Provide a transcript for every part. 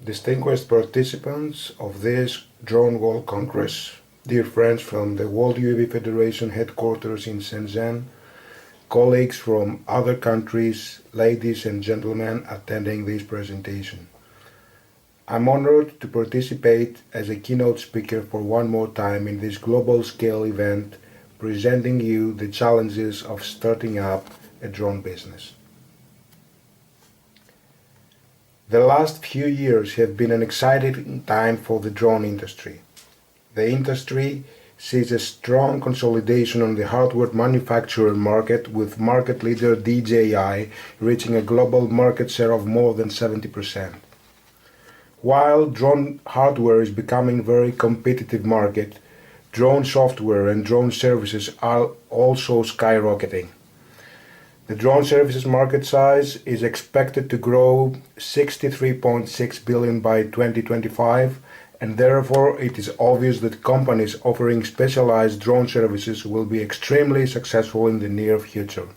Distinguished participants of this Drone World Congress, dear friends from the World UAV Federation headquarters in Shenzhen, colleagues from other countries, ladies and gentlemen attending this presentation. I'm honored to participate as a keynote speaker for one more time in this global scale event, presenting you the challenges of starting up a drone business. The last few years have been an exciting time for the drone industry. The industry sees a strong consolidation on the hardware manufacturer market, with market leader DJI reaching a global market share of more than 70%. While drone hardware is becoming a very competitive market, drone software and drone services are also skyrocketing. The drone services market size is expected to grow 63.6 billion by 2025, and therefore it is obvious that companies offering specialized drone services will be extremely successful in the near future.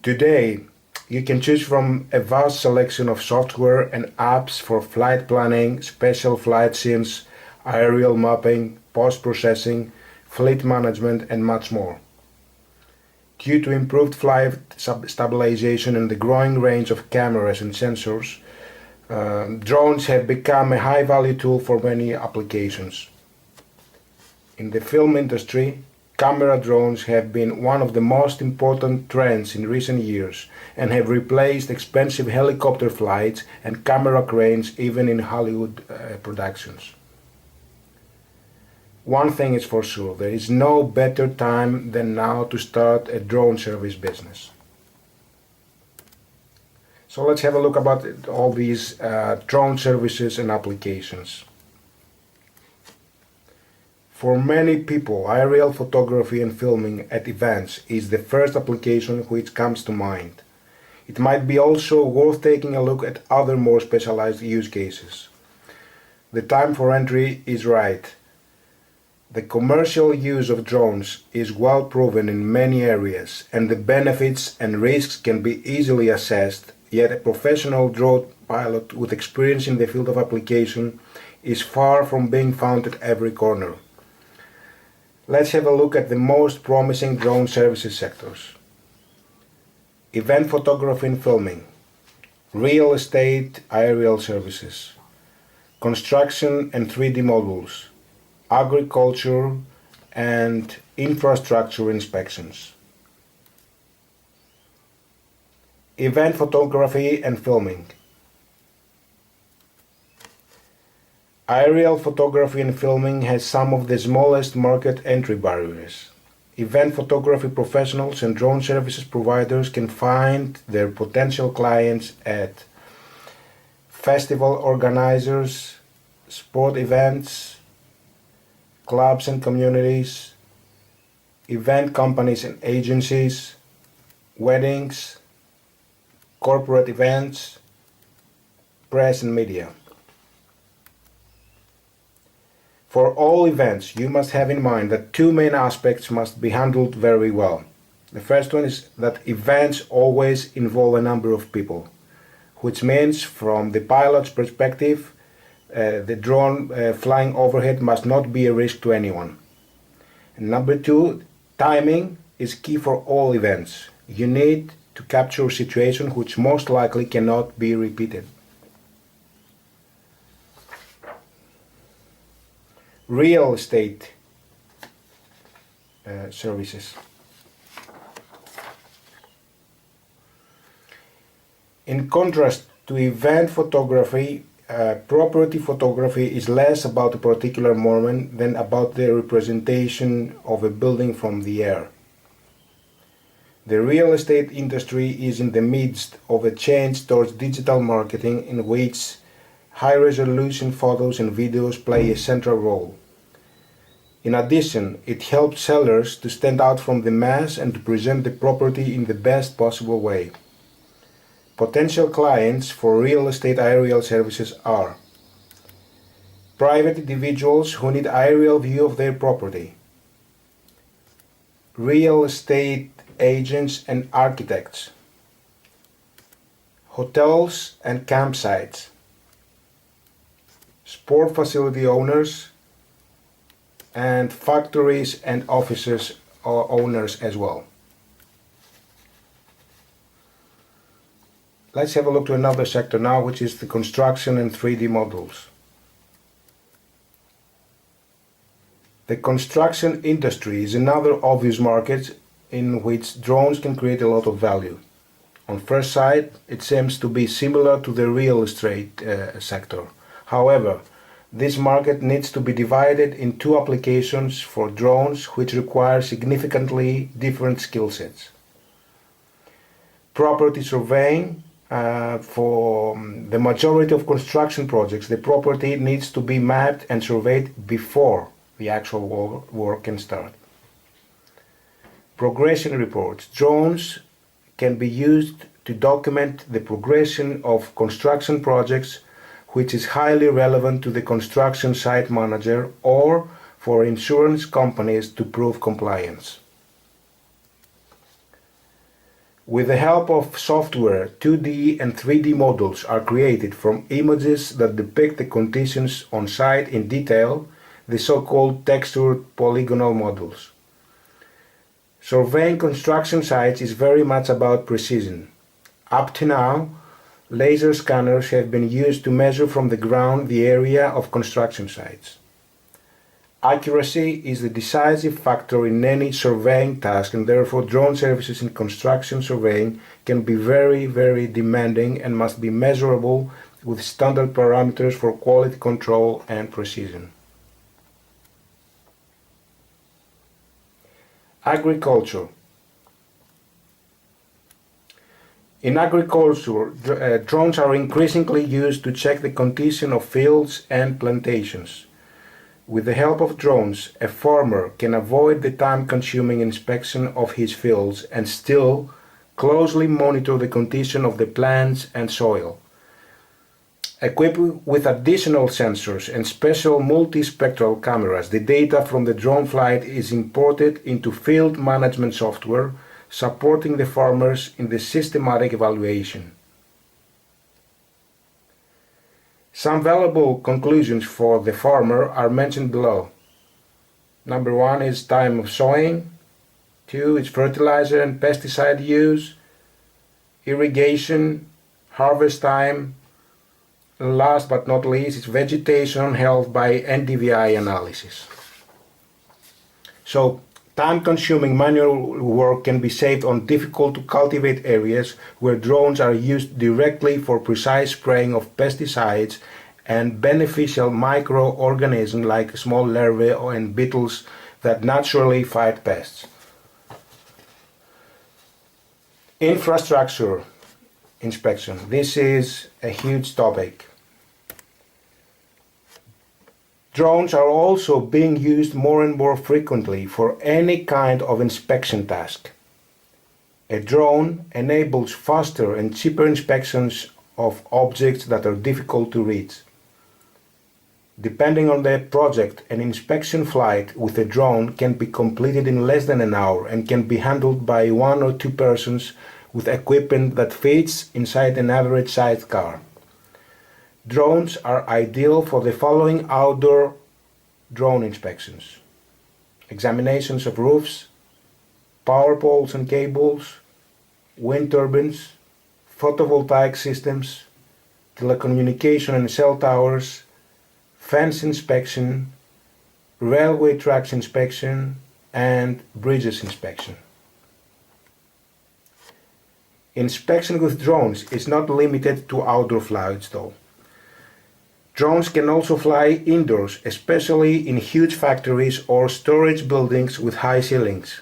Today, you can choose from a vast selection of software and apps for flight planning, special flight sims, aerial mapping, post-processing, fleet management, and much more. Due to improved flight stabilization and the growing range of cameras and sensors, drones have become a high-value tool for many applications. In the film industry, camera drones have been one of the most important trends in recent years and have replaced expensive helicopter flights and camera cranes even in Hollywood productions. One thing is for sure, there is no better time than now to start a drone service business. So let's have a look about all these drone services and applications. For many people, aerial photography and filming at events is the first application which comes to mind. It might be also worth taking a look at other more specialized use cases. The time for entry is right. The commercial use of drones is well proven in many areas, and the benefits and risks can be easily assessed, yet a professional drone pilot with experience in the field of application is far from being found at every corner. Let's have a look at the most promising drone services sectors. Event photography and filming, real estate aerial services, construction and 3D models, agriculture and infrastructure inspections. Event photography and filming. Aerial photography and filming has some of the smallest market entry barriers. Event photography professionals and drone services providers can find their potential clients at festival organizers, sport events, clubs and communities, event companies and agencies, weddings, corporate events, press and media. For all events, you must have in mind that two main aspects must be handled very well. The first one is that events always involve a number of people, which means from the pilot's perspective, the drone flying overhead must not be a risk to anyone. And number two, timing is key for all events. You need to capture a situation which most likely cannot be repeated. Real estate services. In contrast to event photography, property photography is less about a particular moment than about the representation of a building from the air. The real estate industry is in the midst of a change towards digital marketing in which high-resolution photos and videos play a central role. In addition, it helps sellers to stand out from the mass and to present the property in the best possible way. Potential clients for real estate aerial services are private individuals who need aerial view of their property, real estate agents and architects, hotels and campsites, sport facility owners, and factories and offices owners as well. Let's have a look to another sector now, which is the construction and 3D models. The construction industry is another obvious market in which drones can create a lot of value. On first sight, it seems to be similar to the real estate sector. However, this market needs to be divided in two applications for drones which require significantly different skill sets. Property surveying. For the majority of construction projects, the property needs to be mapped and surveyed before the actual work can start. Progression reports. Drones can be used to document the progression of construction projects, which is highly relevant to the construction site manager or for insurance companies to prove compliance. With the help of software, 2D and 3D models are created from images that depict the conditions on site in detail, the so-called textured polygonal models. Surveying construction sites is very much about precision. Up to now, laser scanners have been used to measure from the ground the area of construction sites. Accuracy is the decisive factor in any surveying task, and therefore drone services in construction surveying can be very, very demanding and must be measurable with standard parameters for quality control and precision. Agriculture. In agriculture, drones are increasingly used to check the condition of fields and plantations. With the help of drones, a farmer can avoid the time-consuming inspection of his fields and still closely monitor the condition of the plants and soil. Equipped with additional sensors and special multispectral cameras, the data from the drone flight is imported into field management software, supporting the farmers in the systematic evaluation. Some valuable conclusions for the farmer are mentioned below. Number 1 is time of sowing. 2 is fertilizer and pesticide use, irrigation, harvest time, and last but not least is vegetation health by NDVI analysis. So, time-consuming manual work can be saved on difficult to cultivate areas where drones are used directly for precise spraying of pesticides and beneficial microorganisms like small larvae and beetles that naturally fight pests. Infrastructure inspection. This is a huge topic. Drones are also being used more and more frequently for any kind of inspection task. A drone enables faster and cheaper inspections of objects that are difficult to reach. Depending on the project, an inspection flight with a drone can be completed in less than an hour and can be handled by 1 or 2 persons with equipment that fits inside an average-sized car. Drones are ideal for the following outdoor drone inspections: examinations of roofs, power poles and cables, wind turbines, photovoltaic systems, telecommunication and cell towers, fence inspection, railway tracks inspection, and bridges inspection. Inspection with drones is not limited to outdoor flights though. Drones can also fly indoors, especially in huge factories or storage buildings with high ceilings.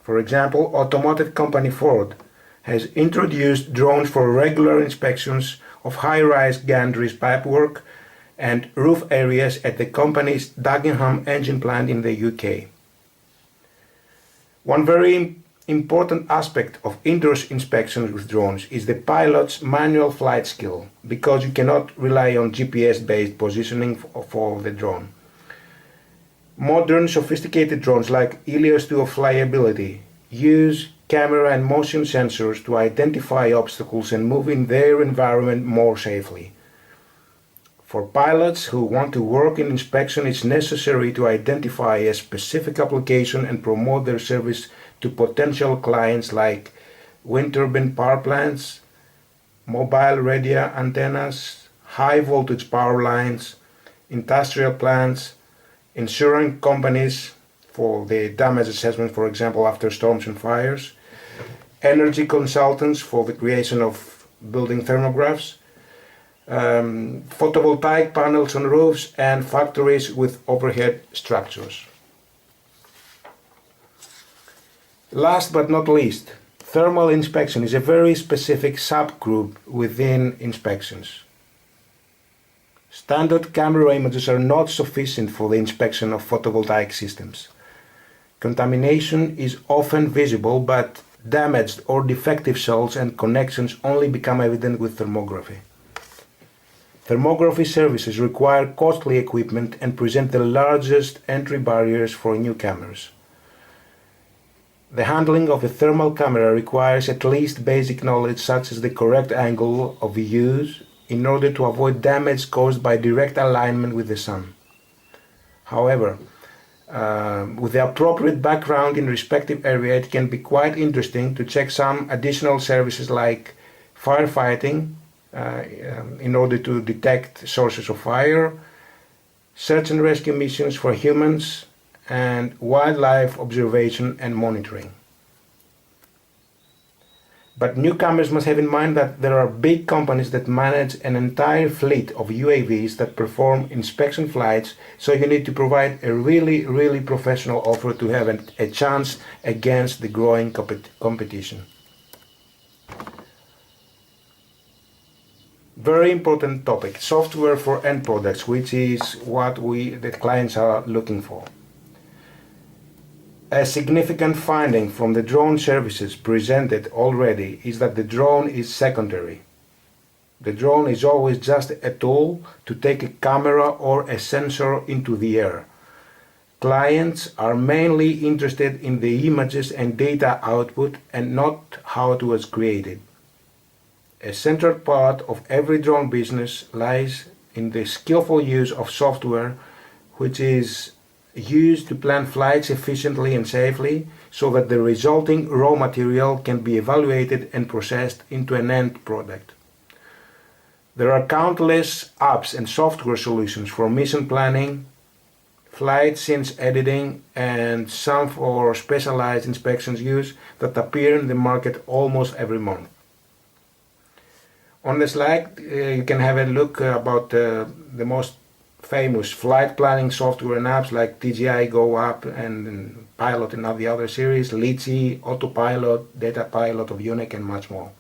For example, automotive company Ford has introduced drones for regular inspections of high-rise gantries pipework and roof areas at the company's Dagenham engine plant in the UK. One very important aspect of indoors inspections with drones is the pilot's manual flight skill, because you cannot rely on GPS-based positioning for the drone. Modern sophisticated drones like Helios 2 of Flyability use camera and motion sensors to identify obstacles and move in their environment more safely. For pilots who want to work in inspection, it's necessary to identify a specific application and promote their service to potential clients like wind turbine power plants, mobile radio antennas, high voltage power lines, industrial plants, insurance companies for the damage assessment, for example, after storms and fires, energy consultants for the creation of building thermographs, photovoltaic panels on roofs, and factories with overhead structures. Last but not least, thermal inspection is a very specific subgroup within inspections. Standard camera images are not sufficient for the inspection of photovoltaic systems. Contamination is often visible, but damaged or defective cells and connections only become evident with thermography. Thermography services require costly equipment and present the largest entry barriers for newcomers. The handling of a thermal camera requires at least basic knowledge such as the correct angle of use in order to avoid damage caused by direct alignment with the sun. However, with the appropriate background in respective area, it can be quite interesting to check some additional services like firefighting in order to detect sources of fire, search and rescue missions for humans, and wildlife observation and monitoring. But newcomers must have in mind that there are big companies that manage an entire fleet of UAVs that perform inspection flights, so you need to provide a really professional offer to have a chance against the growing competition. Very important topic, software for end products, which is what the clients are looking for. A significant finding from the drone services presented already is that the drone is secondary. The drone is always just a tool to take a camera or a sensor into the air. Clients are mainly interested in the images and data output and not how it was created. A central part of every drone business lies in the skillful use of software, which is used to plan flights efficiently and safely so that the resulting raw material can be evaluated and processed into an end product. There are countless apps and software solutions for mission planning, flight scenes editing, and some for specialized inspections use that appear in the market almost every month. On the slide you can have a look about the most famous flight planning software and apps like TGI Go App and Pilot and the other series, Litchi, Autopilot, Data Pilot of Hellenic, and much more.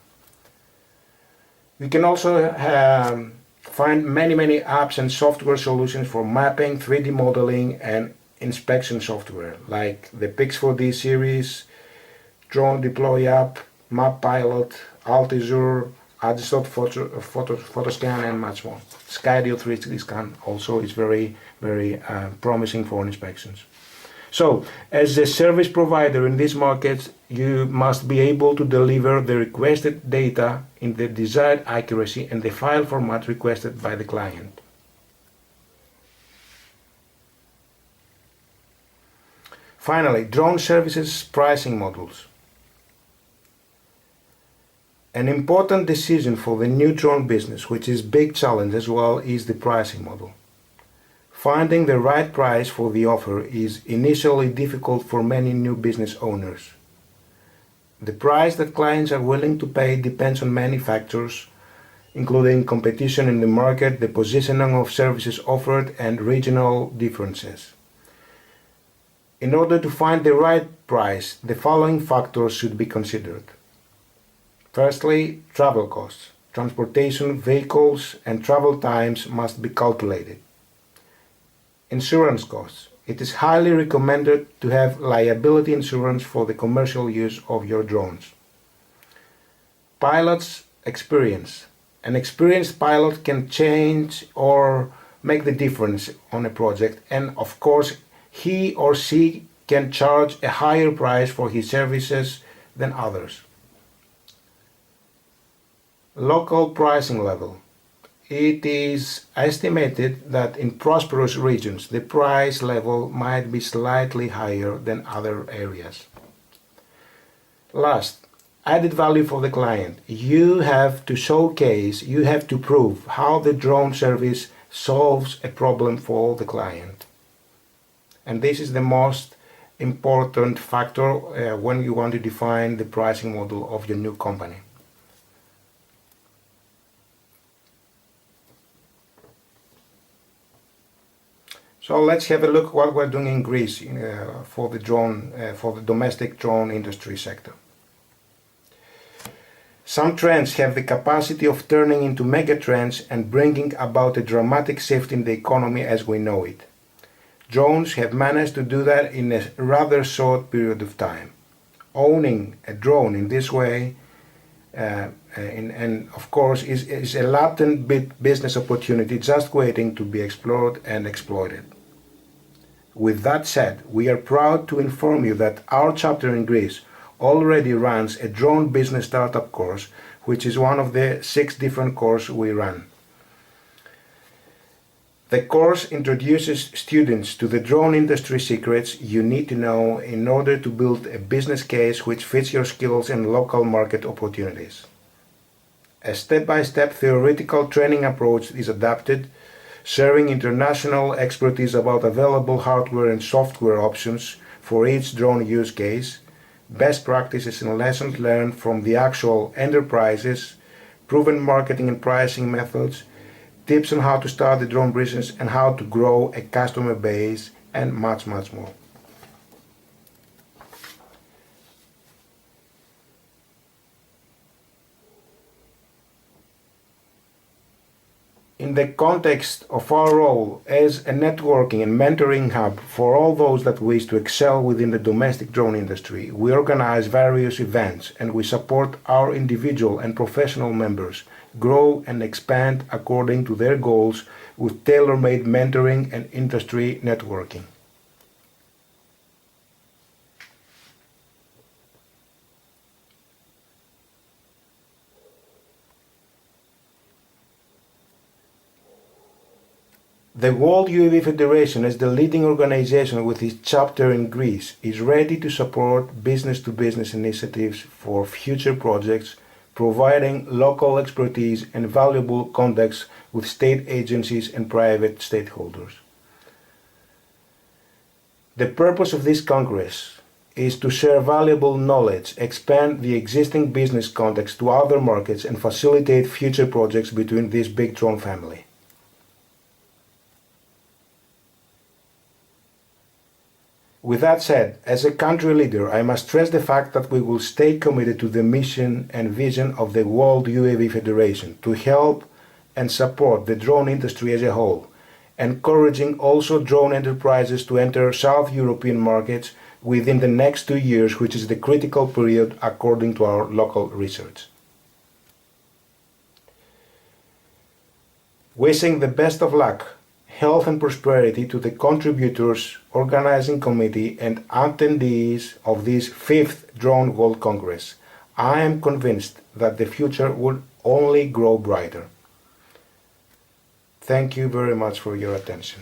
You can also find many apps and software solutions for mapping, 3D modeling, and inspection software like the Pix4D series, Drone Deploy app, Map Pilot, Altizur, Adjusted Photoscan, and much more. Skydio 3D Scan also is very promising for inspections. So, as a service provider in these markets, you must be able to deliver the requested data in the desired accuracy and the file format requested by the client. Finally, drone services pricing models. An important decision for the new drone business, which is a big challenge as well, is the pricing model. Finding the right price for the offer is initially difficult for many new business owners. The price that clients are willing to pay depends on many factors, including competition in the market, the positioning of services offered, and regional differences. In order to find the right price, the following factors should be considered. Firstly, travel costs. Transportation, vehicles, and travel times must be calculated. Insurance costs. It is highly recommended to have liability insurance for the commercial use of your drones. Pilot's experience. An experienced pilot can change or make the difference on a project, and of course he or she can charge a higher price for his services than others. Local pricing level. It is estimated that in prosperous regions the price level might be slightly higher than other areas. Last, added value for the client. You have to showcase, you have to prove how the drone service solves a problem for the client. And this is the most important factor when you want to define the pricing model of your new company. So let's have a look what we're doing in Greece for the domestic drone industry sector. Some trends have the capacity of turning into mega trends and bringing about a dramatic shift in the economy as we know it. Drones have managed to do that in a rather short period of time. Owning a drone in this way and of course is a latent business opportunity just waiting to be explored and exploited. With that said, we are proud to inform you that our chapter in Greece already runs a drone business startup course, which is one of the 6 different courses we run. The course introduces students to the drone industry secrets you need to know in order to build a business case which fits your skills and local market opportunities. A step-by-step theoretical training approach is adapted, sharing international expertise about available hardware and software options for each drone use case, best practices and lessons learned from the actual enterprises, proven marketing and pricing methods, tips on how to start the drone business and how to grow a customer base, and much more. In the context of our role as a networking and mentoring hub for all those that wish to excel within the domestic drone industry, we organize various events and we support our individual and professional members grow and expand according to their goals with tailor-made mentoring and industry networking. The World UAV Federation, as the leading organization with its chapter in Greece, is ready to support business-to-business initiatives for future projects, providing local expertise and valuable contacts with state agencies and private stakeholders. The purpose of this Congress is to share valuable knowledge, expand the existing business contacts to other markets, and facilitate future projects between this big drone family. With that said, as a country leader, I must stress the fact that we will stay committed to the mission and vision of the World UAV Federation to help and support the drone industry as a whole, encouraging also drone enterprises to enter South European markets within the next 2 years, which is the critical period according to our local research. Wishing the best of luck, health and prosperity to the contributors, organizing committee and attendees of this 5th Drone World Congress. I am convinced that the future will only grow brighter. Thank you very much for your attention.